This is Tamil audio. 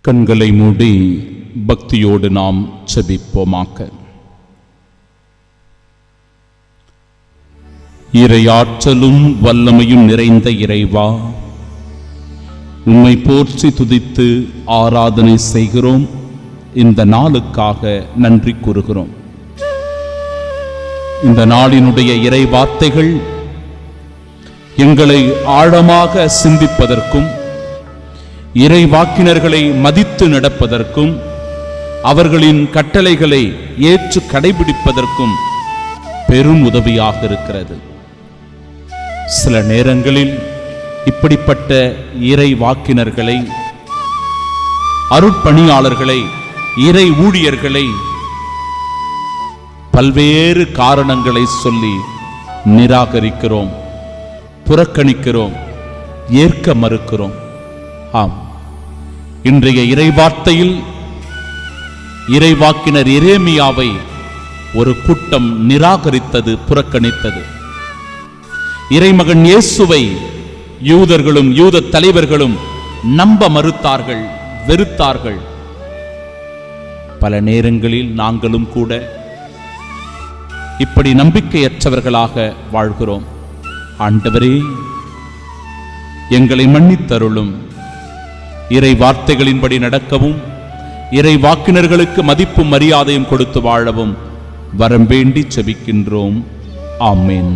கண்களை மூடி பக்தியோடு நாம் செபிப்போமாக. இறையாற்றலும் வல்லமையும் நிறைந்த இறைவா, உம்மை போற்றி துதித்து ஆராதனை செய்கிறோம். இந்த நாளுக்காக நன்றி கூறுகிறோம். இந்த நாளினுடைய இறை வார்த்தைகள் எங்களை ஆழமாக சிந்திப்பதற்கும், இறை வாக்கினர்களை மதித்து நடப்பதற்கும், அவர்களின் கட்டளைகளை ஏற்று கடைபிடிப்பதற்கும் பெரும் உதவியாக இருக்கிறது. சில நேரங்களில் இப்படிப்பட்ட இறை வாக்கினர்களை, அருட்பணியாளர்களை, இறை ஊழியர்களை பல்வேறு காரணங்களை சொல்லி நிராகரிக்கிறோம், புறக்கணிக்கிறோம், ஏற்க மறுக்கிறோம். ஆம், இன்றைய இறைவார்த்தையில் இறைவாக்கினர் எரேமியாவை ஒரு கூட்டம் நிராகரித்தது, புறக்கணித்தது. இறைமகன் இயேசுவை யூதர்களும் யூத தலைவர்களும் நம்ப மறுத்தார்கள், வெறுத்தார்கள். பல நேரங்களில் நாங்களும் கூட இப்படி நம்பிக்கையற்றவர்களாக வாழ்கிறோம். ஆண்டவரே, எங்களை மன்னித்தருளும். இறை வார்த்தைகளின்படி நடக்கவும், இறை வாக்கினர்களுக்கு மதிப்பும் மரியாதையும் கொடுத்து வாழவும் வரம் வேண்டி செபிக்கின்றோம். ஆமென்.